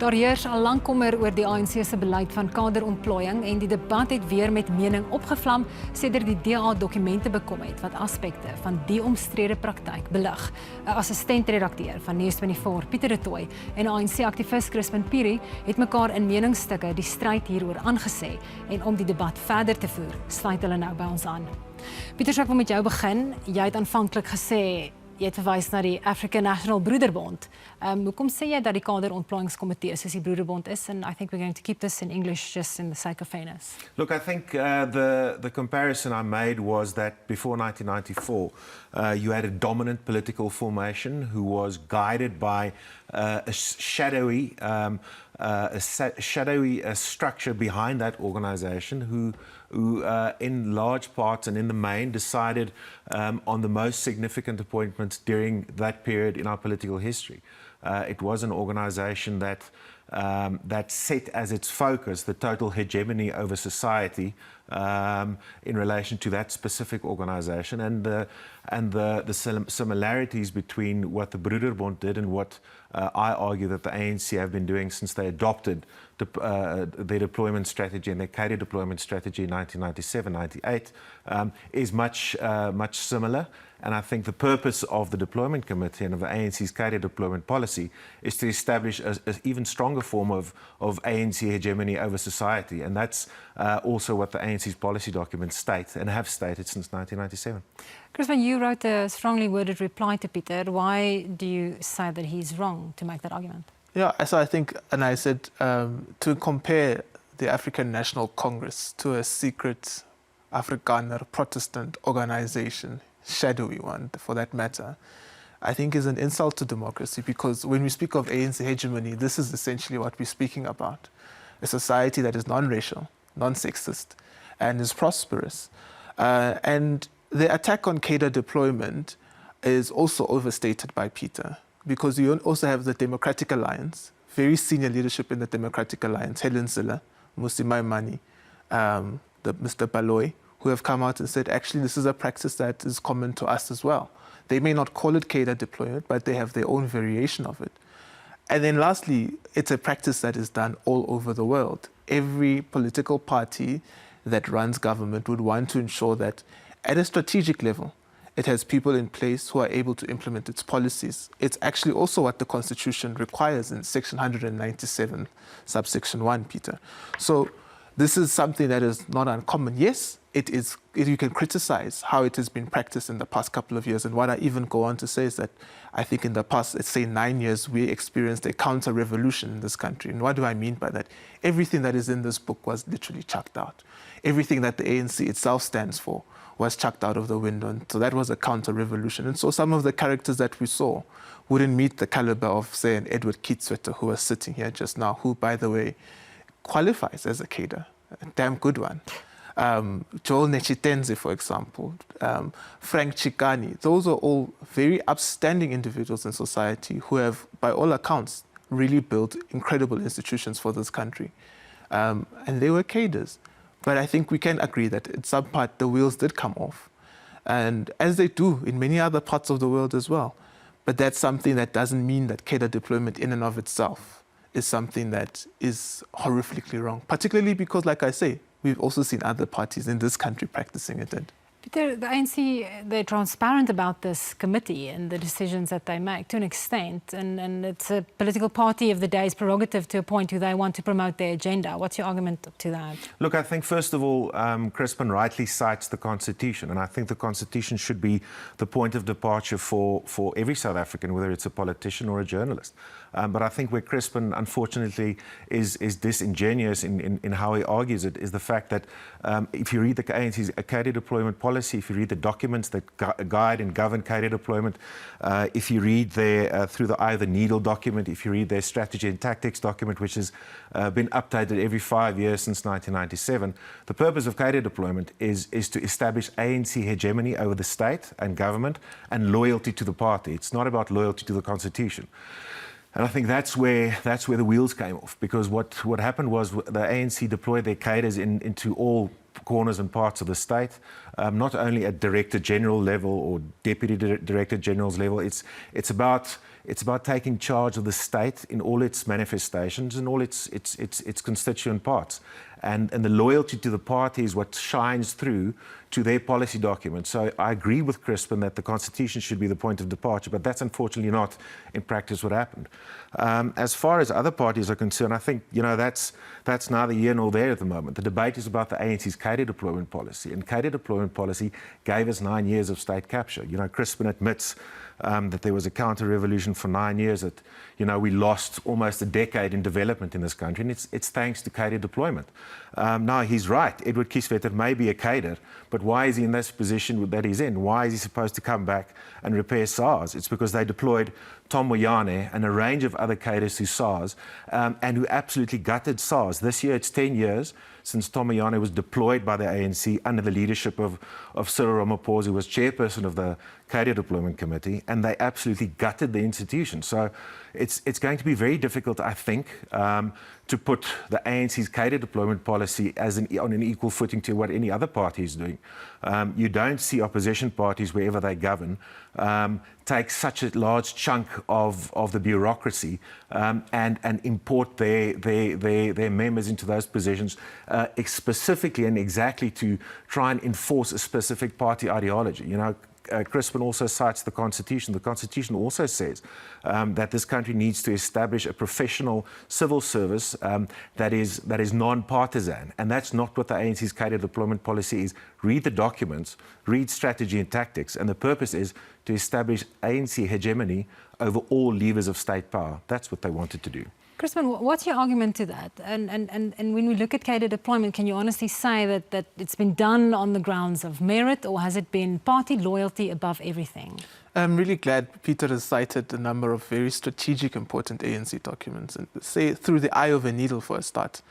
Daar heers al lank kommer oor die ANC se beleid van kaderontplooiing en die debat het weer met mening opgevlam sedert die DA dokumente bekom het wat aspekte van die omstrede praktyk belig. 'n Assistentredakteur van Nuus24, Pieter du Toit en ANC-aktivis Chrispin Phiri het mekaar in meningsstukke die stryd hieroor aangesê en om die debat verder te voer, sluit hulle nou by ons aan. Pieter, ek wil met jou begin. Jy het aanvanklik gesê jy het verwys na die Afrikaanse Broederbond. Hoekom sê jy dat die kaderontplooiingskomitee soos die Broederbond is? And I think we're going to keep this in English just in the sake of fairness. Look, I think the comparison I made was that before 1994, you had a dominant political formation who was guided by a shadowy structure behind that organization who in large parts and in the main decided on the most significant appointments during that period in our political history. It was an organization that set as its focus the total hegemony over society in relation to that specific organization, and the similarities between what the Broederbond did and what I argue that the ANC have been doing since they adopted their deployment strategy and their cadre deployment strategy in 1997-98 is much similar. And I think the purpose of the deployment committee and of the ANC's cadre deployment policy is to establish an even stronger form of ANC hegemony over society. And that's also what the ANC's policy documents state and have stated since 1997. Chrispin, you wrote a strongly worded reply to Pieter. Why do you say that he's wrong to make that argument? Yeah, so I think, and I said, to compare the African National Congress to a secret Afrikaner Protestant organization, shadowy one for that matter, I think is an insult to democracy, because when we speak of ANC hegemony, this is essentially what we're speaking about. A society that is non-racial, non-sexist, and is prosperous. And the attack on cadre deployment is also overstated by Pieter, because you also have the Democratic Alliance, very senior leadership in the Democratic Alliance, Helen Zille, Musi Maimane, Mr. Baloyi, who have come out and said, actually, this is a practice that is common to us as well. They may not call it cadre deployment, but they have their own variation of it. And then lastly, it's a practice that is done all over the world. Every political party that runs government would want to ensure that at a strategic level, it has people in place who are able to implement its policies. It's actually also what the Constitution requires in Section 197, subsection 1, Pieter. So this is something that is not uncommon. Yes, you can criticize how it has been practiced in the past couple of years. And what I even go on to say is that I think in the past, let's say 9 years, we experienced a counter-revolution in this country. And what do I mean by that? Everything that is in this book was literally chucked out. Everything that the ANC itself stands for was chucked out of the window. And so that was a counter-revolution. And so some of the characters that we saw wouldn't meet the caliber of, say, an Edward Kietzwetter, who was sitting here just now, who, by the way, qualifies as a cadre, a damn good one. Joel Nechitenze, for example, Frank Chikani, those are all very upstanding individuals in society who have, by all accounts, really built incredible institutions for this country. And they were cadres. But I think we can agree that in some part the wheels did come off, and as they do in many other parts of the world as well. But that's something that doesn't mean that cadre deployment in and of itself is something that is horrifically wrong, particularly because, like I say, we've also seen other parties in this country practicing it. Peter, the ANC, they're transparent about this committee and the decisions that they make to an extent, and it's a political party of the day's prerogative to appoint who they want to promote their agenda. What's your argument to that? Look, I think first of all, Chrispin rightly cites the Constitution, and I think the Constitution should be the point of departure for every South African, whether it's a politician or a journalist. But I think where Chrispin, unfortunately, is disingenuous in how he argues it is the fact that if you read the ANC's cadre deployment policy, if you read the documents that guide and govern cadre deployment, if you read their through the eye of the needle document, if you read their strategy and tactics document, which has been updated every 5 years since 1997, the purpose of cadre deployment is to establish ANC hegemony over the state and government and loyalty to the party. It's not about loyalty to the Constitution. And I think that's where the wheels came off, because what happened was the ANC deployed their cadres into all corners and parts of the state, not only at Director General level or Deputy Director General's level. It's about It's about taking charge of the state in all its manifestations and all its constituent parts. And the loyalty to the party is what shines through to their policy documents. So I agree with Chrispin that the Constitution should be the point of departure, but that's unfortunately not in practice what happened. As far as other parties are concerned, I think, you know, that's neither here nor there at the moment. The debate is about the ANC's cadre deployment policy, and cadre deployment policy gave us 9 years of state capture. You know, Chrispin admits that there was a counter-revolution for 9 years, that, you know, we lost almost a decade in development in this country, and it's thanks to cadre deployment. Now, he's right. Edward Kieswetter may be a cadre, but why is he in this position that he's in? Why is he supposed to come back and repair SARS? It's because they deployed Tom Moyane and a range of other cadres to SARS, and who absolutely gutted SARS. This year, it's 10 years since Tom Moyane was deployed by the ANC under the leadership of Cyril Ramaphosa, who was chairperson of the cadre deployment committee, and they absolutely gutted the institution. So it's going to be very difficult, I think, to put the ANC's cadre deployment policy on an equal footing to what any other party is doing. You don't see opposition parties, wherever they govern, take such a large chunk of the bureaucracy and import their members into those positions specifically and exactly to try and enforce a specific party ideology. You know, Chrispin also cites the Constitution. The Constitution also says that this country needs to establish a professional civil service that is non-partisan, and that's not what the ANC's cadre deployment policy is. Read the documents, read strategy and tactics, and the purpose is to establish ANC hegemony over all levers of state power. That's what they wanted to do. Chrispin, what's your argument to that? And when we look at cadre deployment, can you honestly say that it's been done on the grounds of merit, or has it been party loyalty above everything? I'm really glad Pieter has cited a number of very strategic, important ANC documents, and say through the eye of a needle for a start.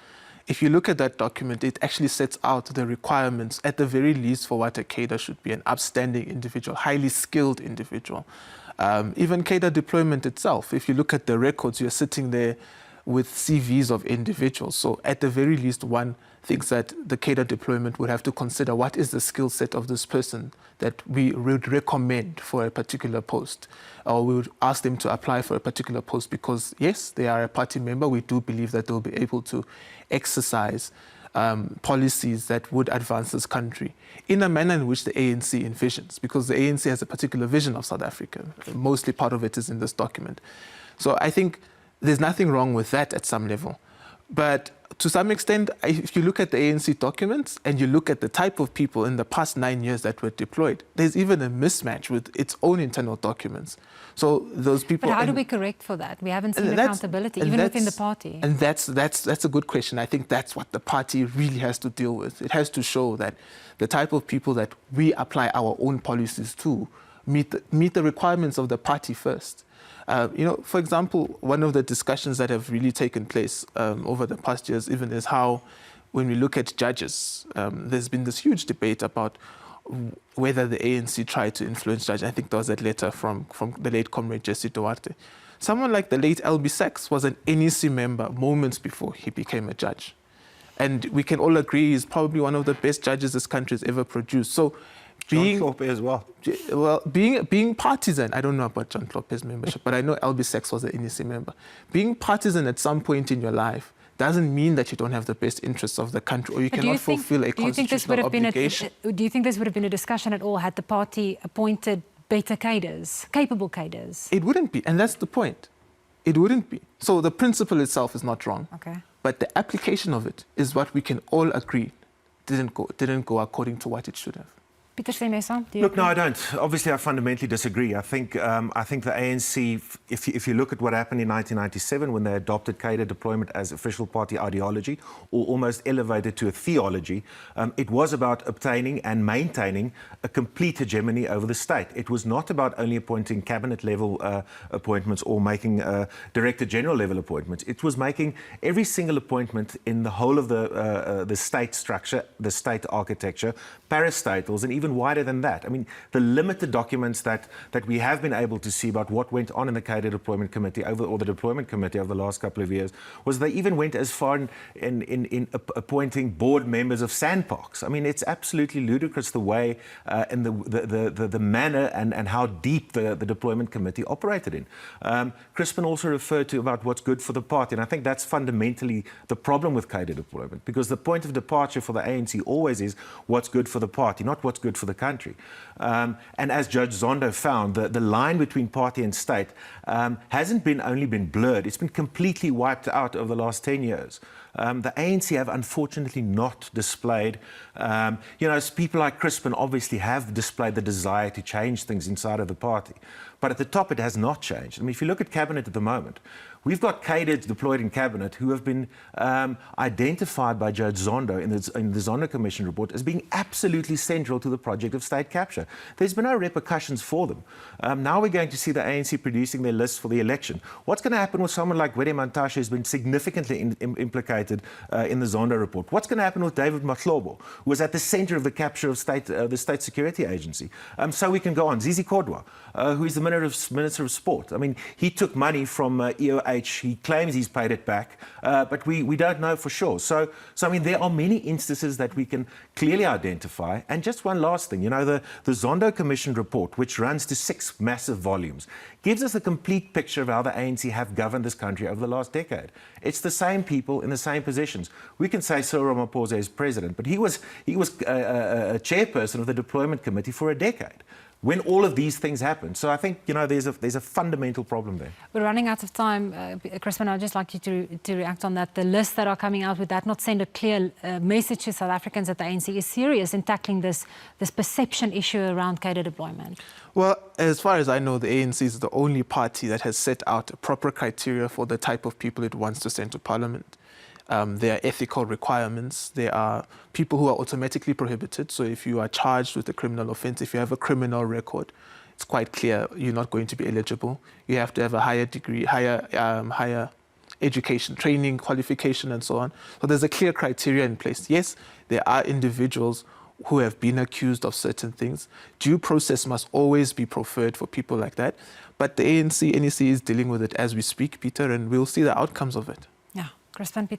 If you look at that document, it actually sets out the requirements, at the very least, for what a cadre should be: an upstanding individual, highly skilled individual. Even cadre deployment itself, if you look at the records, you're sitting there with CVs of individuals. So at the very least, one thinks that the cadre deployment would have to consider what is the skill set of this person that we would recommend for a particular post, or we would ask them to apply for a particular post because, yes, they are a party member. We do believe that they'll be able to exercise policies that would advance this country in a manner in which the ANC envisions, because the ANC has a particular vision of South Africa. Mostly part of it is in this document. So I think there's nothing wrong with that at some level. But to some extent, if you look at the ANC documents and you look at the type of people in the past 9 years that were deployed, there's even a mismatch with its own internal documents. So those people... But how do we correct for that? We haven't seen accountability, even within the party. And that's a good question. I think that's what the party really has to deal with. It has to show that the type of people that we apply our own policies to meet the requirements of the party first. You know, for example, one of the discussions that have really taken place over the past years even is how, when we look at judges, there's been this huge debate about whether the ANC tried to influence judges. I think there was that letter from the late comrade Gesprek Duarte. Someone like the late LB Sachs was an NEC member moments before he became a judge. And we can all agree he's probably one of the best judges this country has ever produced. So John Kloppe as well. Well, being partisan, I don't know about John Kloppe's membership, but I know LB Sachs was an NEC member. Being partisan at some point in your life doesn't mean that you don't have the best interests of the country, or you cannot fulfill a constitutional obligation. Do you think this would have been a discussion at all had the party appointed better cadres, capable cadres? It wouldn't be, and that's the point. It wouldn't be. So the principle itself is not wrong. Okay. But the application of it is what we can all agree didn't go according to what it should have. Pieter Stemesa, do you Look, agree? no, I don't. Obviously, I fundamentally disagree. I think the ANC, if you look at what happened in 1997 when they adopted cadre deployment as official party ideology, or almost elevated to a theology, it was about obtaining and maintaining a complete hegemony over the state. It was not about only appointing cabinet-level appointments or making director general level appointments. It was making every single appointment in the whole of the state structure, the state architecture, parastatals, and even even wider than that. I mean, the limited documents that we have been able to see about what went on in the cadre deployment committee or the deployment committee over the last couple of years was they even went as far in appointing board members of sandparks. I mean, it's absolutely ludicrous the way and the manner and how deep the deployment committee operated in. Chrispin also referred to about what's good for the party, and I think that's fundamentally the problem with cadre deployment, because the point of departure for the ANC always is what's good for the party, not what's good for the country. And as Judge Zondo found, the line between party and state hasn't only been blurred, it's been completely wiped out over the last 10 years. The ANC have unfortunately not displayed, people like Chrispin obviously have displayed the desire to change things inside of the party. But at the top, it has not changed. I mean, if you look at cabinet at the moment, we've got cadres deployed in cabinet who have been identified by Judge Zondo in the Zondo Commission report as being absolutely central to the project of state capture. There's been no repercussions for them. Now we're going to see the ANC producing their lists for the election. What's going to happen with someone like Gwede Mantashe, who's been significantly implicated in the Zondo report? What's going to happen with David Matlobo, who was at the center of the capture of the State Security Agency? So we can go on. Zizi Kodwa, who is the Minister of Sport. I mean, he took money from EOH. He claims he's paid it back, but we don't know for sure. So I mean, there are many instances that we can clearly identify. And just one last thing, the Zondo Commission report, which runs to 6 massive volumes, gives us a complete picture of how the ANC have governed this country over the last decade. It's the same people in the same positions. We can say Cyril Ramaphosa is president, but he was a chairperson of the deployment committee for a decade when all of these things happen. So I think, there's a fundamental problem there. We're running out of time. Crispin, I'd just like you to react on that. The lists that are coming out, would that not send a clear message to South Africans that the ANC is serious in tackling this perception issue around cadre deployment? Well, as far as I know, the ANC is the only party that has set out a proper criteria for the type of people it wants to send to Parliament. There are ethical requirements. There are people who are automatically prohibited. So if you are charged with a criminal offense, if you have a criminal record, it's quite clear you're not going to be eligible. You have to have a higher degree, higher education, training, qualification, and so on. So there's a clear criteria in place. Yes, there are individuals who have been accused of certain things. Due process must always be preferred for people like that. But the ANC, NEC is dealing with it as we speak, Peter, and we'll see the outcomes of it. Yeah, Crispin.